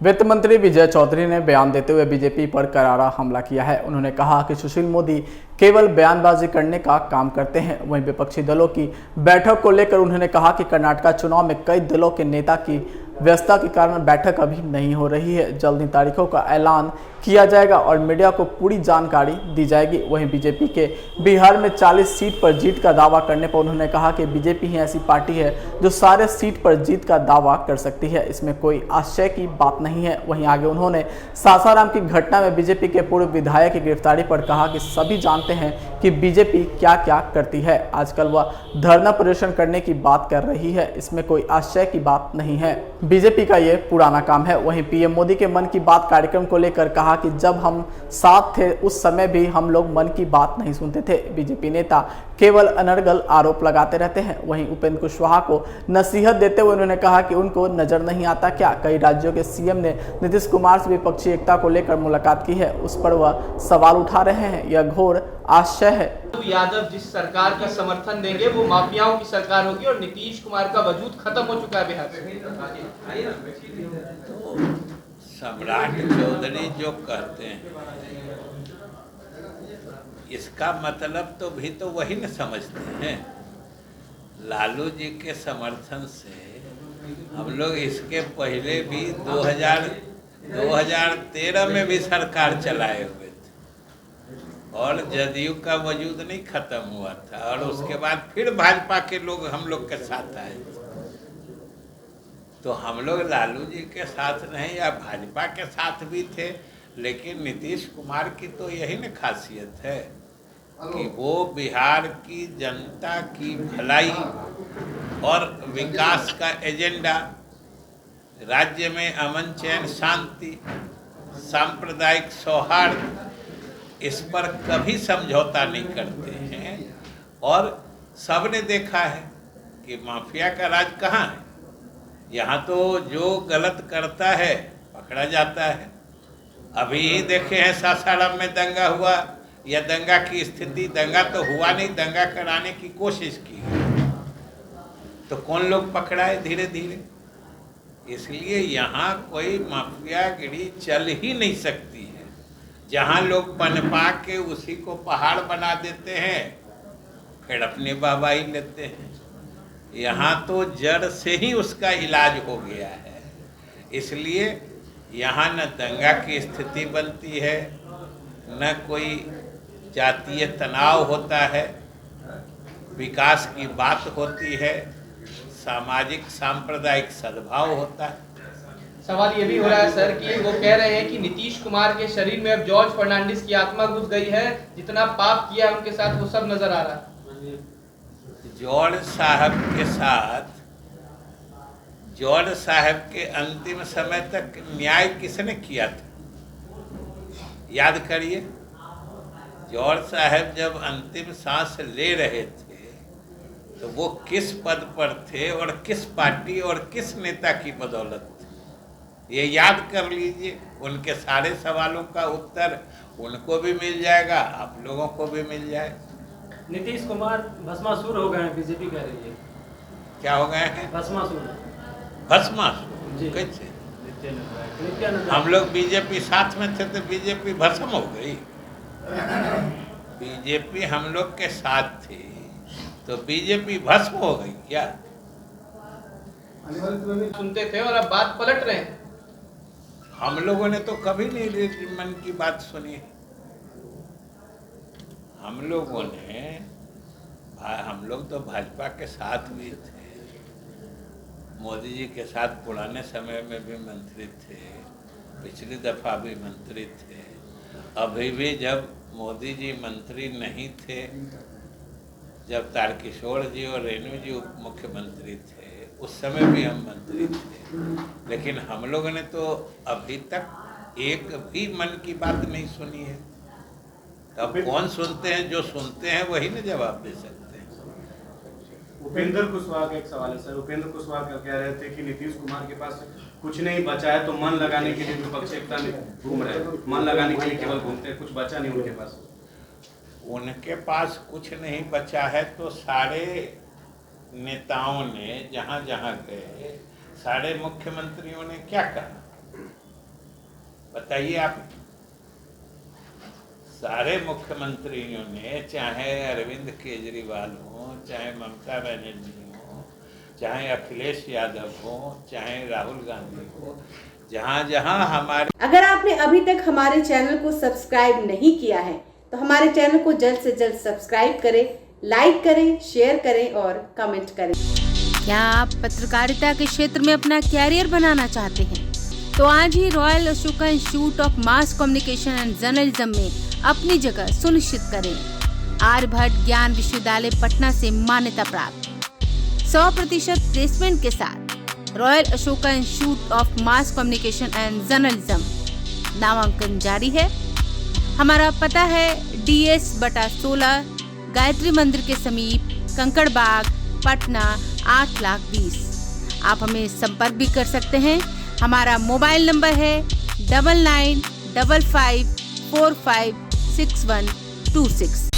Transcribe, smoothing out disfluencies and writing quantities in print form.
वित्त मंत्री विजय चौधरी ने बयान देते हुए बीजेपी पर करारा हमला किया है। उन्होंने कहा कि सुशील मोदी केवल बयानबाजी करने का काम करते हैं। वहीं विपक्षी दलों की बैठक को लेकर उन्होंने कहा कि कर्नाटक चुनाव में कई दलों के नेता की व्यस्तता के कारण बैठक अभी नहीं हो रही है। जल्द ही तारीखों का ऐलान किया जाएगा और मीडिया को पूरी जानकारी दी जाएगी। वहीं बीजेपी के बिहार में 40 सीट पर जीत का दावा करने पर उन्होंने कहा कि बीजेपी ही ऐसी पार्टी है जो सारे सीट पर जीत का दावा कर सकती है, इसमें कोई आश्चर्य की बात नहीं है। वहीं आगे उन्होंने सासाराम की घटना में बीजेपी के पूर्व विधायक की गिरफ्तारी पर कहा कि सभी जानते हैं कि बीजेपी क्या क्या करती है। आजकल वह धरना प्रदर्शन करने की बात कर रही है, इसमें कोई आश्चर्य की बात नहीं है। बीजेपी का ये पुराना काम है। वहीं पीएम मोदी के मन की बात कार्यक्रम को लेकर कहा कि जब हम साथ थे उस समय भी हम लोग मन की बात नहीं सुनते थे। बीजेपी नेता केवल अनर्गल आरोप लगाते रहते हैं। वहीं उपेंद्र कुशवाहा को नसीहत देते हुए उन्होंने कहा कि उनको नजर नहीं आता क्या कई राज्यों के सीएम ने नीतीश कुमार से विपक्षी एकता को लेकर मुलाकात की है, उस पर वह सवाल उठा रहे हैं। यह घोर आश्चर्य है। यादव जिस सरकार का समर्थन देंगे वो माफियाओं की सरकार होगी और नीतीश कुमार का वजूद खत्म हो चुका है बिहार में। तो सम्राट चौधरी जो कहते हैं इसका मतलब तो भी तो वही न समझते हैं। लालू जी के समर्थन से हम लोग इसके पहले भी 2013 में भी सरकार चलाए हुए थे और जदयू का वजूद नहीं खत्म हुआ था और उसके बाद फिर भाजपा के लोग हम लोग के साथ आए। तो हम लोग लालू जी के साथ नहीं या भाजपा के साथ भी थे, लेकिन नीतीश कुमार की तो यही न खासियत है कि वो बिहार की जनता की भलाई और विकास का एजेंडा, राज्य में अमन चैन शांति सांप्रदायिक सौहार्द, इस पर कभी समझौता नहीं करते हैं। और सबने देखा है कि माफिया का राज कहाँ है। यहाँ तो जो गलत करता है पकड़ा जाता है। अभी देखे हैं सासाराम में दंगा हुआ या दंगा की स्थिति, दंगा तो हुआ नहीं, दंगा कराने की कोशिश की तो कौन लोग पकड़ाए धीरे धीरे। इसलिए यहाँ कोई माफियागिरी चल ही नहीं सकती है। जहाँ लोग पनपा के उसी को पहाड़ बना देते हैं फिर अपनी वाहवाही लेते हैं। यहाँ तो जड़ से ही उसका इलाज हो गया है। इसलिए यहाँ न दंगा की स्थिति बनती है, न कोई जातीय तनाव होता है, विकास की बात होती है, सामाजिक सांप्रदायिक सद्भाव होता है। सवाल ये भी हो रहा है सर कि वो कह रहे हैं कि नीतीश कुमार के शरीर में अब जॉर्ज फर्नांडिस की आत्मा घुस गई है, जितना पाप किया उनके साथ वो सब नजर आ रहा है। जॉर्ज साहब के साथ, जॉर्ज साहब के अंतिम समय तक न्याय किसने किया था याद करिए। जॉर्ज साहब जब अंतिम सांस ले रहे थे तो वो किस पद पर थे और किस पार्टी और किस नेता की बदौलत थे, ये याद कर लीजिए। उनके सारे सवालों का उत्तर उनको भी मिल जाएगा, आप लोगों को भी मिल जाएगा। नीतीश कुमार भस्मासुर हो गए हैं, बीजेपी कह रही है। क्या हो गए हैं? भस्मासुर। भस्मासुर कैसे? हम लोग बीजेपी साथ में थे तो बीजेपी भस्म हो गई। बीजेपी हम लोग के साथ थी तो बीजेपी भस्म हो गई क्या? सुनते थे और अब बात पलट रहे हैं। हम लोगों ने तो कभी नहीं मन की बात सुनी। हम लोग तो भाजपा के साथ भी थे, मोदी जी के साथ पुराने समय में भी मंत्री थे, पिछली दफा भी मंत्री थे, अभी भी जब मोदी जी मंत्री नहीं थे, जब तारकिशोर जी और रेणु जी उप मुख्यमंत्री थे उस समय भी हम मंत्री थे। लेकिन हम लोगों ने तो अभी तक एक भी मन की बात नहीं सुनी है। अब कौन सुनते हैं? जो सुनते हैं वही ना जवाब दे सकते हैं। उपेंद्र कुशवाहा का एक सवाल है सर। उपेंद्र कुशवाहा कह रहे थे कि नीतीश कुमार के पास कुछ नहीं बचा है तो मन लगाने के लिए विपक्ष एकता में घूम रहे हैं, मन लगाने के लिए केवल घूमते हैं, कुछ बचा नहीं उनके पास। उनके पास कुछ नहीं बचा है तो सारे नेताओं ने जहाँ जहाँ गए, सारे मुख्यमंत्रियों ने क्या कहा? बताइए आप। सारे मुख्यमंत्रियों ने, चाहे अरविंद केजरीवाल हो, चाहे ममता बनर्जी हो, चाहे अखिलेश यादव हो, चाहे राहुल गांधी हो, जहाँ जहाँ हमारे। अगर आपने अभी तक हमारे चैनल को सब्सक्राइब नहीं किया है तो हमारे चैनल को जल्द से जल्द सब्सक्राइब करें, लाइक करें, शेयर करें और कमेंट करें। क्या आप पत्रकारिता के क्षेत्र में अपना कैरियर बनाना चाहते हैं? तो आज ही Royal Ashoka Institute of Mass Communication and Journalism में अपनी जगह सुनिश्चित करें। आर्यभट्ट ज्ञान विश्वविद्यालय पटना से मान्यता प्राप्त 100% प्लेसमेंट के साथ royal Ashoka Institute of Mass Communication and journalism नामांकन जारी है। हमारा पता है DS/16 गायत्री मंदिर के समीप, कंकड़ बाग, पटना 8,20,000। आप हमें संपर्क भी कर सकते हैं। हमारा मोबाइल नंबर है 9955456126।